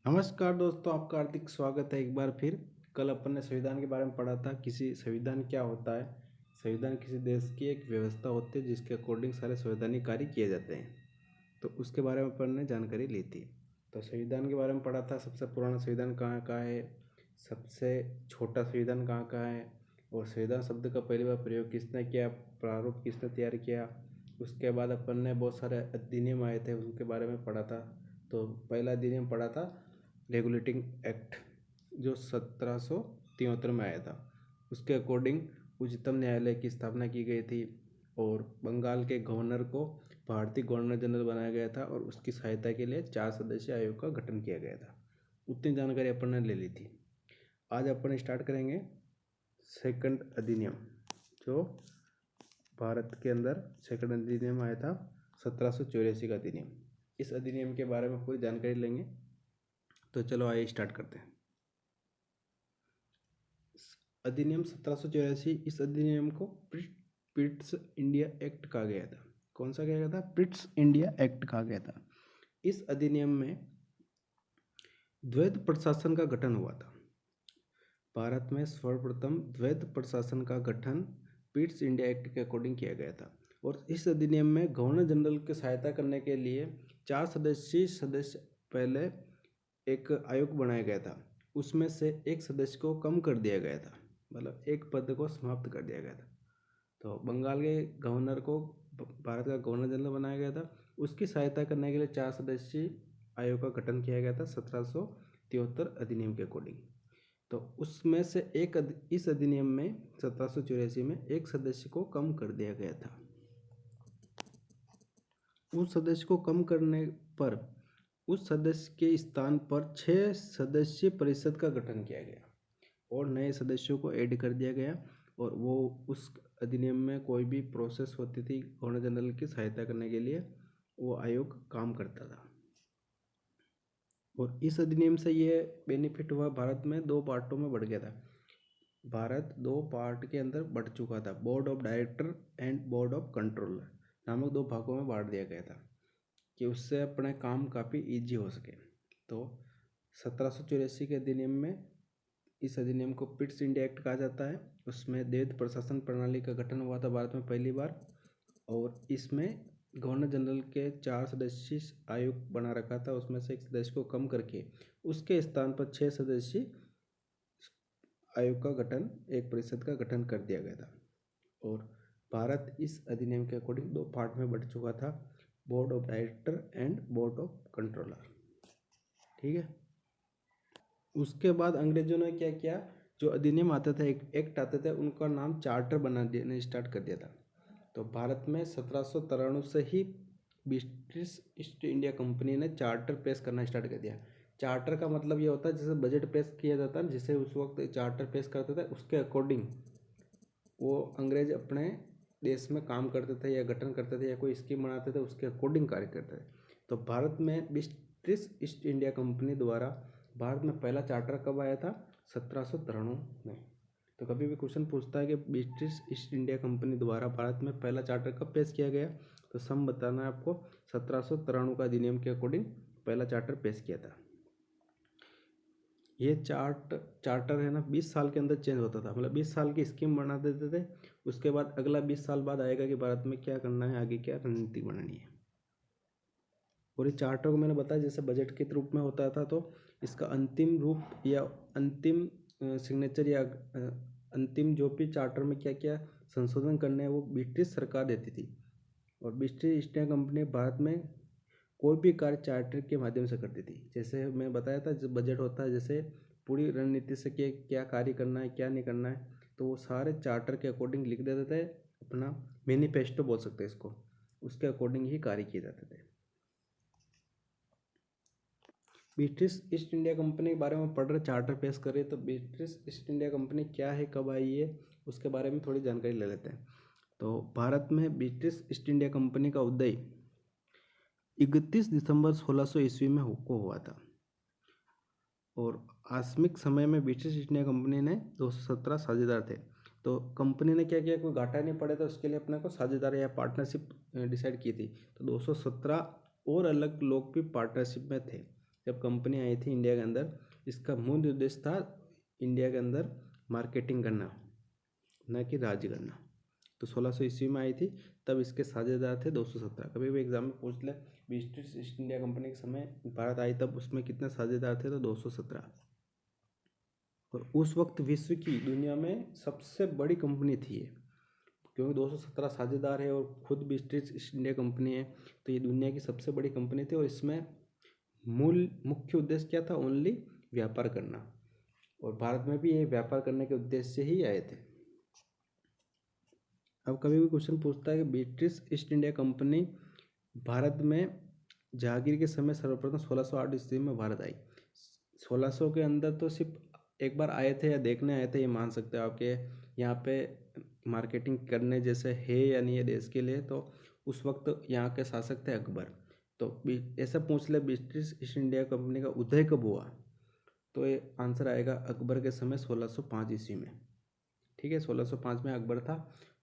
नमस्कार दोस्तों, आपका हार्दिक स्वागत है एक बार फिर। कल अपन ने संविधान के बारे में पढ़ा था। किसी संविधान क्या होता है। संविधान किसी देश की एक व्यवस्था होती है जिसके अकॉर्डिंग सारे संवैधानिक कार्य किए जाते हैं। तो उसके बारे में अपन ने जानकारी ली थी। तो संविधान के बारे में पढ़ा था। सबसे पुराना संविधान कहाँ का है, सबसे छोटा संविधान कहाँ का है, और संविधान शब्द का पहली बार प्रयोग किसने किया, प्रारूप किसने तैयार किया। उसके बाद अपन ने बहुत सारे अधिनियम आए थे, उनके बारे में पढ़ा था। तो पहला अधिनियम पढ़ा था रेगुलेटिंग एक्ट, जो 1773 में आया था। उसके अकॉर्डिंग उच्चतम न्यायालय की स्थापना की गई थी और बंगाल के गवर्नर को भारतीय गवर्नर जनरल बनाया गया था और उसकी सहायता के लिए 4 सदस्यीय आयोग का गठन किया गया था। उतनी जानकारी अपन ने ले ली थी। आज अपन स्टार्ट करेंगे सेकंड अधिनियम, जो भारत के अंदर सेकंड अधिनियम आया था 1784 का अधिनियम। इस अधिनियम के बारे में पूरी जानकारी लेंगे। तो चलो आइए स्टार्ट करते हैं। अधिनियम 1784, इस अधिनियम को पिट्स इंडिया एक्ट कहा गया था। कौन सा कहा गया था? पिट्स इंडिया एक्ट कहा गया था। इस अधिनियम में द्वैध प्रशासन का गठन हुआ था। भारत में सर्वप्रथम द्वैध प्रशासन का गठन पिट्स इंडिया एक्ट के अकॉर्डिंग किया गया था। और इस अधिनियम में गवर्नर जनरल की सहायता करने के लिए 4 सदस्य पहले एक आयोग बनाया गया था। उसमें से एक सदस्य को कम कर दिया गया था, मतलब एक पद को समाप्त कर दिया गया था। तो बंगाल के गवर्नर को भारत का गवर्नर जनरल बनाया गया था। उसकी सहायता करने के लिए 4 सदस्यीय आयोग का गठन किया गया था 1773 अधिनियम के अकॉर्डिंग। तो उसमें से इस अधिनियम में 1784 में एक सदस्य को कम कर दिया गया था। उस सदस्य को कम करने पर उस सदस्य के स्थान पर 6 सदस्यीय परिषद का गठन किया गया और नए सदस्यों को ऐड कर दिया गया। और वो उस अधिनियम में कोई भी प्रोसेस होती थी गवर्नर जनरल की सहायता करने के लिए, वो आयोग काम करता था। और इस अधिनियम से ये बेनिफिट हुआ, भारत में 2 पार्टों में बढ़ गया था। भारत 2 पार्ट के अंदर बढ़ चुका था। Board of director and board of controller नामक 2 भागों में बांट दिया गया था कि उससे अपने काम काफ़ी इजी हो सके। तो 1784 के अधिनियम में, इस अधिनियम को पिट्स इंडिया एक्ट कहा जाता है। उसमें द्वैध प्रशासन प्रणाली का गठन हुआ था भारत में पहली बार। और इसमें गवर्नर जनरल के 4 सदस्यीय आयोग बना रखा था। उसमें से एक सदस्य को कम करके उसके स्थान पर 6 सदस्यीय आयोग का गठन, एक परिषद का गठन कर दिया गया था। और भारत इस अधिनियम के अकॉर्डिंग 2 पार्ट में बढ़ चुका था, board of director and board of controller. ठीक है। उसके बाद अंग्रेजों ने क्या किया, जो अधिनियम आते थे, एक्ट आते थे, उनका नाम चार्टर बना देने स्टार्ट कर दिया था। तो भारत में 1793 से ही ब्रिटिश ईस्ट इंडिया कंपनी ने चार्टर पेश करना स्टार्ट कर दिया। चार्टर का मतलब ये होता है जैसे बजट पेश किया जाता है, जिसे उस वक्त चार्टर पेश करते थे, उसके अकॉर्डिंग वो अंग्रेज अपने देश में काम करते थे या गठन करते थे या कोई स्कीम बनाते थे, उसके अकॉर्डिंग कार्य करते थे। तो भारत में ब्रिटिश ईस्ट इंडिया कंपनी द्वारा भारत में पहला चार्टर कब आया था? 1793 में। तो कभी भी क्वेश्चन पूछता है कि ब्रिटिश ईस्ट इंडिया कंपनी द्वारा भारत में पहला चार्टर कब पेश किया गया, तो सम बताना है आपको। 1793 का अधिनियम के अकॉर्डिंग पहला चार्टर पेश किया था। ये चार्टर है ना, 20 साल के अंदर चेंज होता था, मतलब 20 साल की स्कीम बना देते थे। उसके बाद अगला 20 साल बाद आएगा कि भारत में क्या करना है, आगे क्या रणनीति बनानी है। और ये चार्टर को मैंने बताया जैसे बजट के रूप में होता था, तो इसका अंतिम रूप या अंतिम सिग्नेचर या अंतिम जो भी चार्टर में क्या क्या संशोधन करने हैं वो ब्रिटिश सरकार देती थी। और British east India company Bharat में कोई भी कार्य चार्टर के माध्यम से करती थी। जैसे मैं बताया था, जो बजट होता है, जैसे पूरी रणनीति से क्या कार्य करना है, क्या नहीं करना है, तो वो सारे चार्टर के अकॉर्डिंग लिख देते थे। अपना मैनिफेस्टो बोल सकते हैं इसको, उसके अकॉर्डिंग ही कार्य किए जाते थे। ब्रिटिश ईस्ट इंडिया कंपनी के बारे में पढ़ रहे, चार्टर पेश कर रहे, तो ब्रिटिश ईस्ट इंडिया कंपनी क्या है, कब आई है, उसके बारे में थोड़ी जानकारी ले लेते हैं। तो भारत में ब्रिटिश ईस्ट इंडिया कंपनी का उदय 31 दिसंबर 1600 ईस्वी में को हुआ था। और आसमिक समय में ब्रिटिश ईस्ट इंडिया कंपनी ने 217 साझेदार थे। तो कंपनी ने क्या किया, कोई घाटा नहीं पड़े तो उसके लिए अपने को साझेदार या पार्टनरशिप डिसाइड की थी। तो 217 और अलग लोग भी पार्टनरशिप में थे। जब कंपनी आई थी इंडिया के अंदर, इसका मूल उद्देश्य था इंडिया के अंदर मार्केटिंग करना, न कि राज्य करना। तो 1600 ईस्वी में आई थी, तब इसके साझेदार थे 217। कभी भी एग्जाम में पूछ ले ब्रिटिश ईस्ट इंडिया कंपनी के समय भारत आई तब उसमें कितने साझेदार थे, तो 217। और उस वक्त विश्व की दुनिया में सबसे बड़ी कंपनी थी ये, क्योंकि 217 साझेदार है और खुद ब्रिटिश ईस्ट इंडिया कंपनी है, तो ये दुनिया की सबसे बड़ी कंपनी थी। और इसमें मुख्य उद्देश्य क्या था, ओनली व्यापार करना। और भारत में भी ये व्यापार करने के उद्देश्य से ही आए थे। अब कभी भी क्वेश्चन पूछता है कि British east India company Bharat में जहांगीर के समय सर्वप्रथम 1608 ईस्वी में भारत आई। 1600 के अंदर तो सिर्फ एक बार आए थे या देखने आए थे, ये मान सकते हो आपके यहाँ पे मार्केटिंग करने जैसे है या नहीं है देश के लिए। तो उस वक्त यहाँ के शासक थे अकबर। तो ऐसा पूछ ले ब्रिटिश ईस्ट इंडिया कंपनी का उदय कब हुआ, तो ये आंसर आएगा अकबर के समय 1605 ईस्वी में। ठीक है, 1605 में अकबर था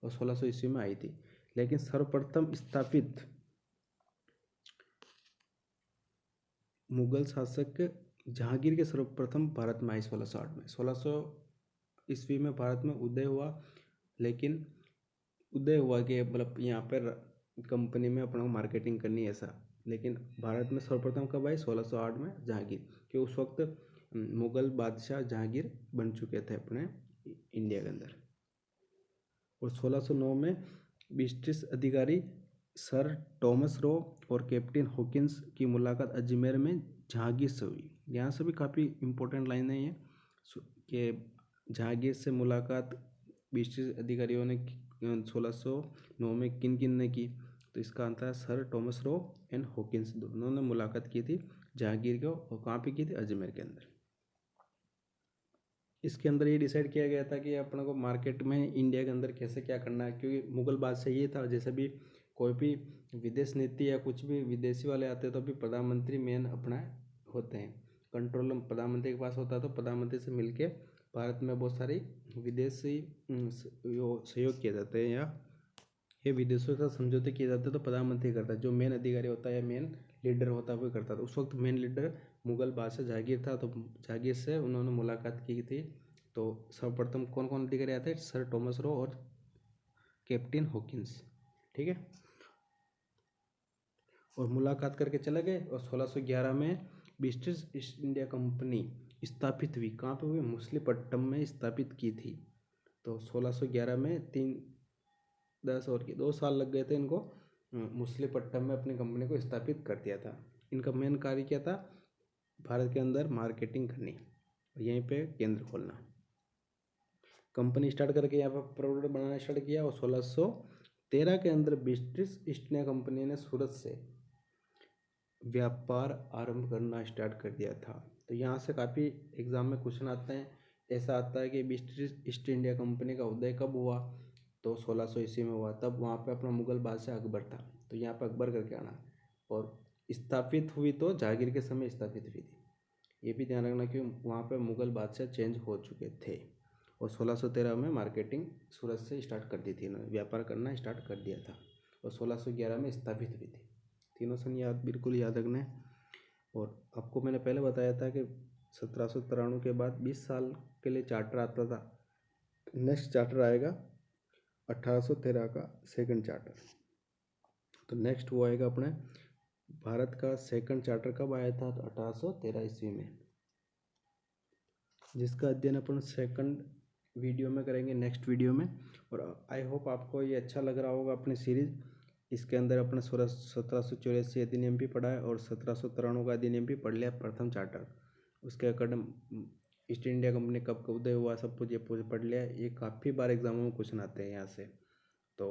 और 1600 ईस्वी में आई थी। लेकिन सर्वप्रथम स्थापित मुगल शासक जहांगीर के सर्वप्रथम भारत में आई 1608 में। 1600 ईस्वी में भारत में उदय हुआ, लेकिन उदय हुआ कि मतलब यहाँ पर कंपनी में अपना मार्केटिंग करनी ऐसा। लेकिन भारत में सर्वप्रथम कब आई, 1608 में जहांगीर, कि उस वक्त मुगल बादशाह जहांगीर बन चुके थे अपने इंडिया के अंदर। और 1609 में ब्रिटिश अधिकारी सर टॉमस रो और कैप्टन हॉकिंस की मुलाकात अजमेर में जहांगीर से हुई। यहाँ से भी काफ़ी इंपॉर्टेंट लाइनें हैं कि जहांगीर से मुलाकात ब्रिटिश अधिकारियों ने 1609 में किन किन ने की, तो इसका आंसर है sir Thomas Roe and Hawkins, दोनों ने मुलाकात की थी जहांगीर को। और कहाँ पे की थी, अजमेर के अंदर। इसके अंदर ये डिसाइड किया गया था कि अपने को मार्केट में इंडिया के अंदर कैसे क्या करना है, क्योंकि मुगल बादशाह ये था जैसे भी कोई भी विदेश नीति या कुछ भी विदेशी वाले आते हैं तो भी प्रधानमंत्री मेन अपना होते हैं, कंट्रोल प्रधानमंत्री के पास होता है। तो प्रधानमंत्री से मिलके भारत में बहुत सारी विदेशी सहयोग किए जाते हैं या ये विदेशों के साथ समझौते किए जाते हैं, तो प्रधानमंत्री करता है। जो मेन अधिकारी होता है या मेन लीडर होता है वो करता था। उस वक्त मेन लीडर मुगल बादशाह जहांगीर था, तो जहांगीर से उन्होंने मुलाकात की थी। तो सर्वप्रथम कौन कौन अधिकारी आते हैं, सर टॉमस रो और कैप्टन हॉकिंस। ठीक है, और मुलाकात करके चले गए। और 1611 में ब्रिटिश ईस्ट इंडिया कंपनी स्थापित हुई। कहाँ पे हुई, मछलीपट्टनम में स्थापित की थी। तो 1611 में 10 और 2 साल लग गए थे इनको मछलीपट्टनम में अपनी कंपनी को स्थापित कर दिया था। इनका मेन कार्य क्या था, भारत के अंदर मार्केटिंग करनी और यहीं पे केंद्र खोलना। कंपनी स्टार्ट करके यहाँ पर प्रोडक्ट बनाना स्टार्ट किया। और 1613 के अंदर ब्रिटिश ईस्ट इंडिया कंपनी ने सूरत से व्यापार आरंभ करना स्टार्ट कर दिया था। तो यहाँ से काफ़ी एग्जाम में क्वेश्चन आते हैं। ऐसा आता है कि ब्रिटिश ईस्ट इंडिया कंपनी का उदय कब हुआ, तो 1600 ईस्वी में हुआ। तब वहाँ पे अपना मुगल बादशाह अकबर था, तो यहाँ पे अकबर करके आना। और स्थापित हुई तो जहांगीर के समय स्थापित हुई थी। ये भी ध्यान रखना कि वहाँ पे मुगल बादशाह चेंज हो चुके थे। और 1613 में मार्केटिंग सूरत से स्टार्ट कर दी थी, इन्होंने व्यापार करना स्टार्ट कर दिया था। और 1611 में स्थापित हुई थी। तीनों सन बिल्कुल याद रखना है। और आपको मैंने पहले बताया था कि 1793 के बाद 20 साल के लिए चार्टर आता था। नेक्स्ट चार्टर आएगा 1813 का सेकंड चार्टर। तो नेक्स्ट वो आएगा अपने भारत का सेकंड चार्टर कब आया था, तो 1813 ईस्वी में, जिसका अध्ययन अपन सेकंड वीडियो में करेंगे, नेक्स्ट वीडियो में। और आई होप आपको ये अच्छा लग रहा होगा अपनी सीरीज़। इसके अंदर अपने 1784 अधिनियम भी पढ़ा है और 1793 का अधिनियम भी पढ़ लिया, प्रथम चार्टर। उसके अकॉर्डिंग ईस्ट इंडिया कंपनी कब कब उदय हुआ, सब कुछ ये पढ़ लिया। ये काफ़ी बार एग्जामों में क्वेश्चन आते हैं यहाँ से। तो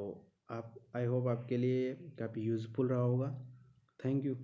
आप आई होप आपके लिए काफ़ी यूज़फुल रहा होगा। Thank you.